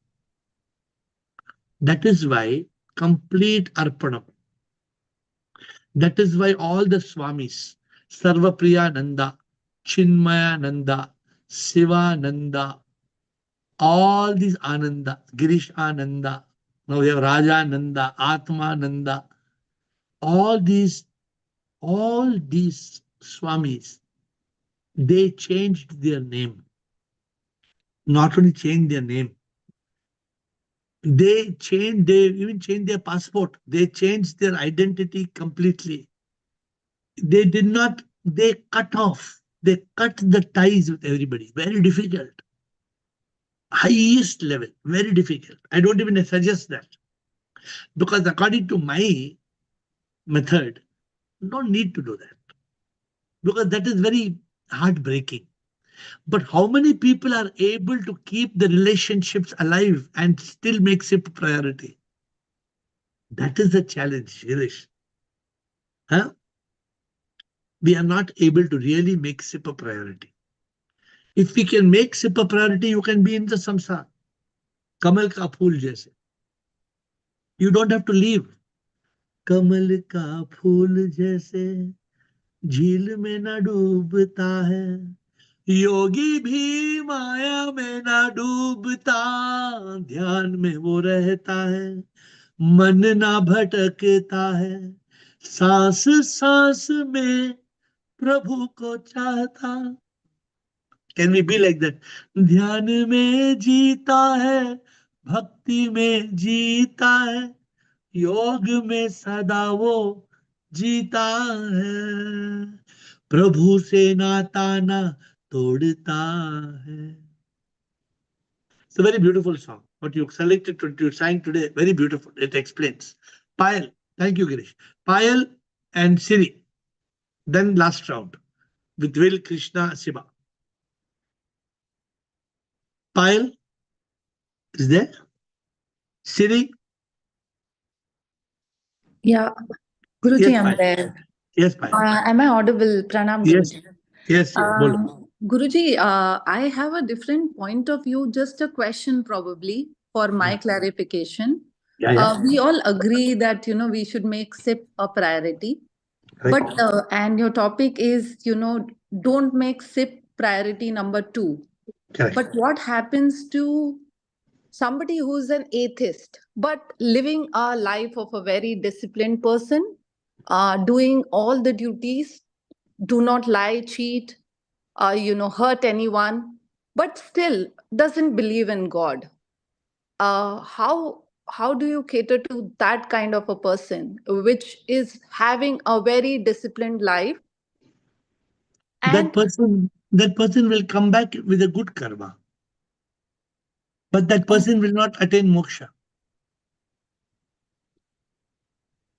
That is why complete arpanam. That is why all the Swamis, Sarvapriyananda, Chinmayananda, Sivananda, all these Ananda, Girish Ananda, now we have Rajananda, Atmananda, all these Swamis, they changed their name. Not only changed their name, they even changed their passport. They changed their identity completely. They cut the ties with everybody. Very difficult. Highest level, very difficult. I don't even suggest that. Because according to my method, you don't need to do that. Because that is very heartbreaking. But how many people are able to keep the relationships alive and still make SIP a priority? That is the challenge, Girish. Huh? We are not able to really make SIP a priority. If we can make SIP a priority, you can be in the samsara. Kamal ka phool jaise. You don't have to leave. Kamal ka phool jaise झील में ना डूबता है, योगी भी माया में ना डूबता, ध्यान में वो रहता है, मन ना भटकता है, सांस सांस में प्रभु को चाहता. Can we be like that? ध्यान में जीता है, भक्ति में जीता है, योग में सदा वो जीता है, प्रभु से नाता ना तोड़ता है. It's a very beautiful song. What you selected to sang today, very beautiful. It explains. Payal, thank you, Girish. Payal and Siri. Then last round with Will, Krishna, Shiva. Payal is there? Siri? Yeah, Guruji, Yes, I'm Payal. there. Yes, Payal. Am I audible? Pranam, Yes. Guruji. Yes, bolo. Guruji, I have a different point of view, just a question probably for my clarification. We all agree that, we should make SIP a priority. Right. But, and your topic is, don't make SIP priority number 2. Correct. But what happens to somebody who's an atheist, but living a life of a very disciplined person, doing all the duties, do not lie, cheat, hurt anyone, but still doesn't believe in God? How do you cater to that kind of a person, which is having a very disciplined life? That person will come back with a good karma. But that person will not attain moksha.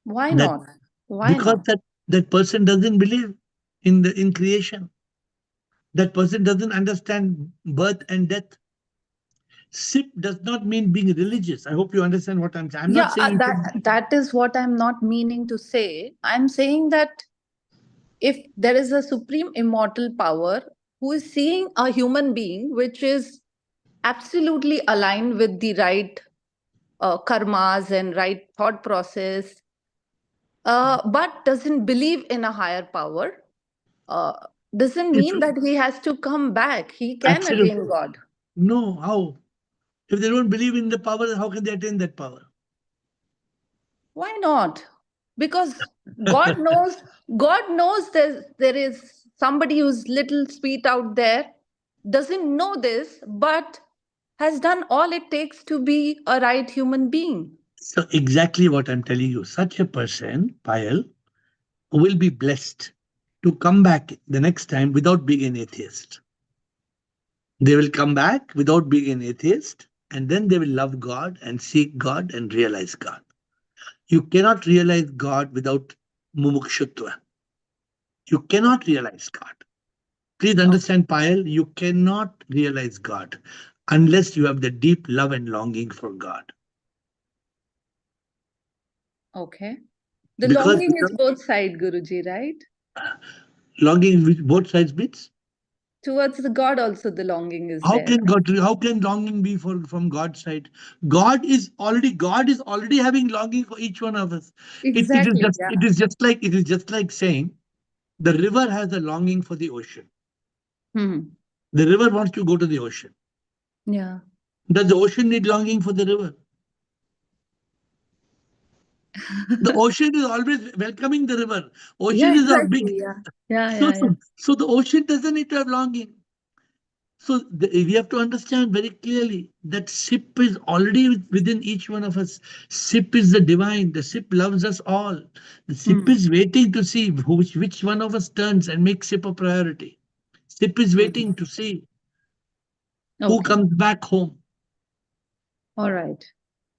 Why That not? Why because not? that person doesn't believe in creation. That person doesn't understand birth and death. SIP does not mean being religious. I hope you understand what I'm saying. I'm not Yeah, saying you should. that is what I'm not meaning to say. I'm saying that if there is a supreme immortal power who is seeing a human being which is absolutely aligned with the right karmas and right thought process, but doesn't believe in a higher power, uh, doesn't If mean that he has to come back. He can attain absolutely God. no, how? If they don't believe in the power, how can they attain that power? Why not? Because God knows there is somebody who's little sweet out there, doesn't know this, but has done all it takes to be a right human being. So exactly what I'm telling you. Such a person, Payal, will be blessed to come back the next time without being an atheist. They will come back without being an atheist, and then they will love God and seek God and realize God. You cannot realize God without mumukshutva. You cannot realize God. Please understand, Payal, you cannot realize God unless you have the deep love and longing for God. Okay. The Because longing is both side, Guruji, right? longing with both sides means Towards the God also the longing is how there. can how can longing be from God's side? God is already having longing for each one of us. Exactly. Yeah. It is just like saying the river has a longing for the ocean. Hmm. The river wants to go to the ocean. Yeah. Does the ocean need longing for the river? The ocean is always welcoming the river. Ocean Yeah, is a big. exactly. Yeah. Yeah, So, yeah, yeah. so the ocean doesn't need to have longing. So we have to understand very clearly that SIP is already within each one of us. SIP is the divine. The SIP loves us all. The SIP is waiting to see which one of us turns and makes SIP a priority. SIP is waiting to see who Okay. comes back home. All right.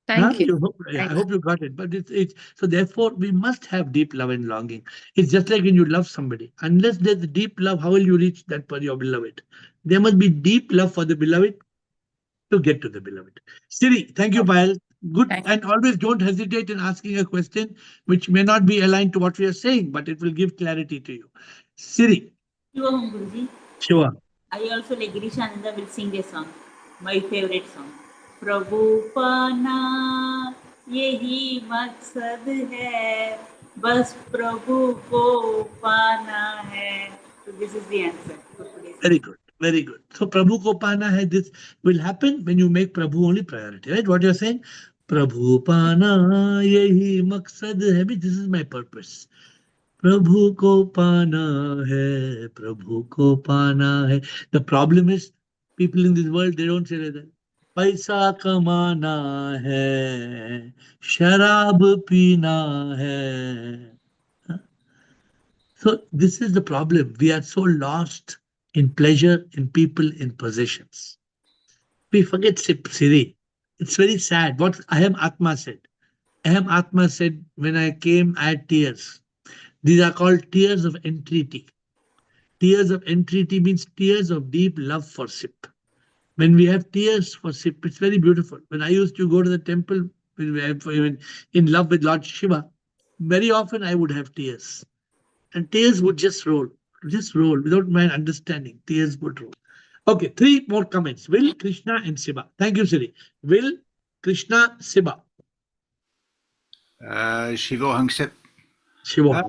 Huh? Thank you. I Thanks. hope you got it. But it's so therefore we must have deep love and longing. It's just like when you love somebody. Unless there's deep love, how will you reach that for your beloved? There must be deep love for the beloved to get to the beloved. Siri, thank you, Payal. Good. Thank And always don't hesitate in asking a question which may not be aligned to what we are saying, but it will give clarity to you. Siri. Shivam Guruji. Shiva. I also like Girish Ananda will sing a song, my favorite song. प्रभु पाना यही मकसद है, बस प्रभु को पाना है. So this is the answer for today's Very good. Very good. So Prabhu ko pana hai, this will happen when you make Prabhu only priority, right? What you're saying? Prabhu pana yahi maqsad hai. This is my purpose. Prabhu ko pana hai, Prabhu ko pana hai. The problem is people in this world, they don't say that. पैसा कमाना है, शराब पीना है. So this is the problem. We are so lost in pleasure, in people, in possessions. We forget Siri. It's very sad. What Aham Atma said. Aham Atma said, when I came, I had tears. These are called tears of entreaty. Tears of entreaty means tears of deep love for SIP. When we have tears for SIP, it's very beautiful. When I used to go to the temple, when we were in love with Lord Shiva, very often I would have tears. And tears would just roll without my understanding. Tears would roll. Okay, three more comments. Will, Krishna, and Shiva. Thank you, Siri. Will, Krishna, Shiva. Shivo Hangsip. Shiva.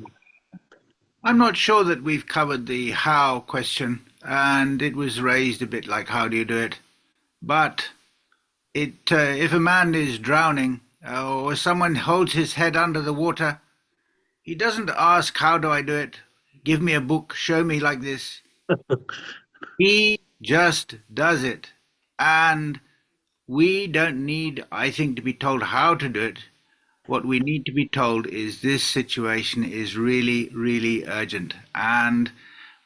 I'm not sure that we've covered the how question, and it was raised a bit like how do you do it. But if a man is drowning or someone holds his head under the water, he doesn't ask, how do I do it? Give me a book, show me like this. He just does it. And we don't need, I think, to be told how to do it. What we need to be told is this situation is really, really urgent. And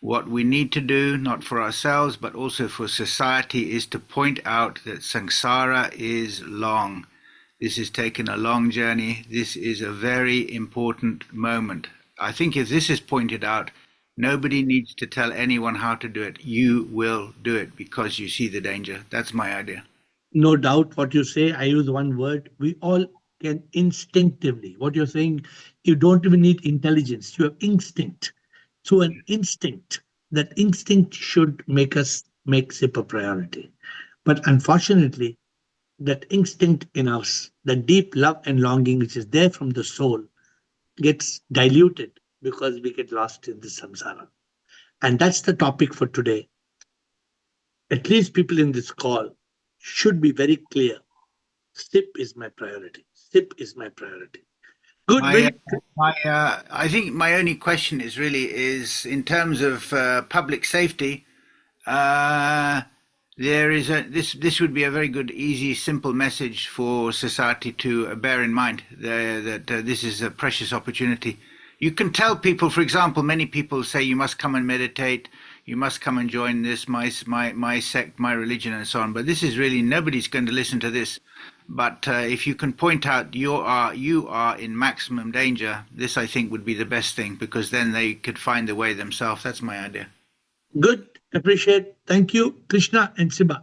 what we need to do, not for ourselves, but also for society, is to point out that samsara is long. This has taken a long journey. This is a very important moment. I think if this is pointed out, nobody needs to tell anyone how to do it. You will do it because you see the danger. That's my idea. No doubt what you say. I use one word. We all can instinctively. What you're saying, you don't even need intelligence. You have instinct. So an instinct, that instinct should make us make SIP a priority. But unfortunately, that instinct in us, the deep love and longing which is there from the soul, gets diluted because we get lost in the samsara. And that's the topic for today. At least people in this call should be very clear. SIP is my priority. SIP is my priority. Good. I think my only question is in terms of public safety. There is this would be a very good, easy, simple message for society to bear in mind that this is a precious opportunity. You can tell people, for example, many people say you must come and meditate, you must come and join this, my sect, my religion, and so on. But this is really, nobody's going to listen to this. But if you can point out you are in maximum danger, this I think would be the best thing, because then they could find the way themselves. That's my idea. Good. Appreciate. Thank you, Krishna and Siba.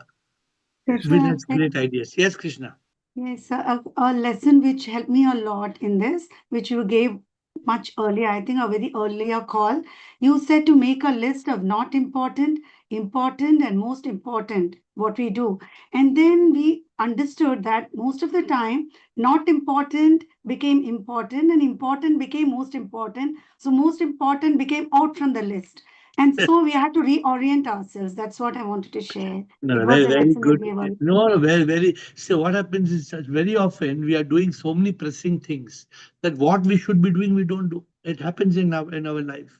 Krishna, Will has great ideas. Yes, Krishna. Yes, a lesson which helped me a lot in this, which you gave much earlier, I think a very earlier call. You said to make a list of not important, important, and most important, what we do. And then we understood that most of the time, not important became important, and important became most important. So most important became out from the list. And so we had to reorient ourselves. That's what I wanted to share. No, It was very, a very lesson you good. gave us. No, very, very. So what happens is that very often we are doing so many pressing things that what we should be doing, we don't do. It happens in our life.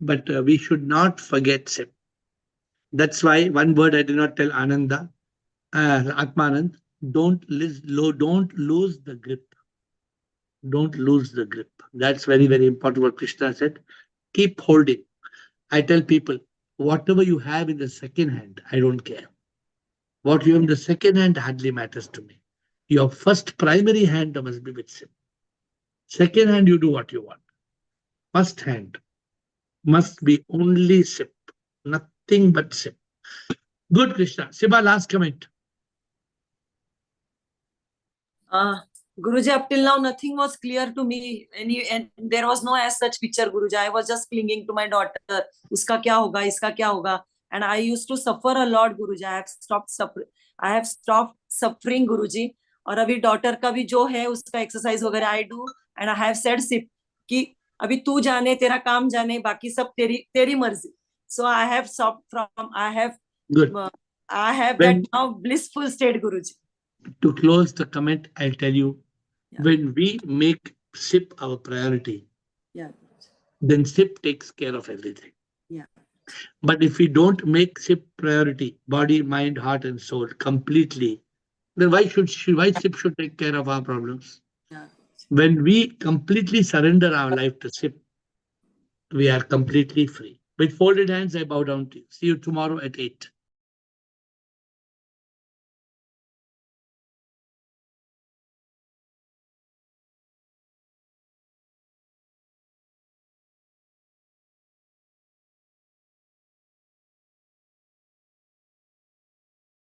But we should not forget SIP. That's why one word I did not tell Ananda, Atmanand, don't lose the grip. Don't lose the grip. That's very, very important what Krishna said. Keep holding. I tell people, whatever you have in the second hand, I don't care. What you have in the second hand hardly matters to me. Your first primary hand must be with SIP. Second hand, you do what you want. First hand must be only SIP. Nothing but SIP. Good, Krishna. Siba, last comment. Guruji, up till now, nothing was clear to me. And there was no as such picture, Guruji. I was just clinging to my daughter. Uska kya hoga, iska kya hoga. And I used to suffer a lot, Guruji. I have stopped suffering, Guruji. और अभी daughter का भी जो है उसका exercise वगैरह I do and I have said सिप कि अभी तू जाने, तेरा काम जाने, बाकी सब तेरी मर्जी. So I have stopped from, I have that now blissful state, Guruji. To close the comment, I'll tell you, when we make SIP our priority, then SIP takes care of everything. But if we don't make SIP priority, body, mind, heart, and soul completely, then why SIP should take care of our problems? When we completely surrender our life to SIP, we are completely free. With folded hands, I bow down to you. See you tomorrow at 8.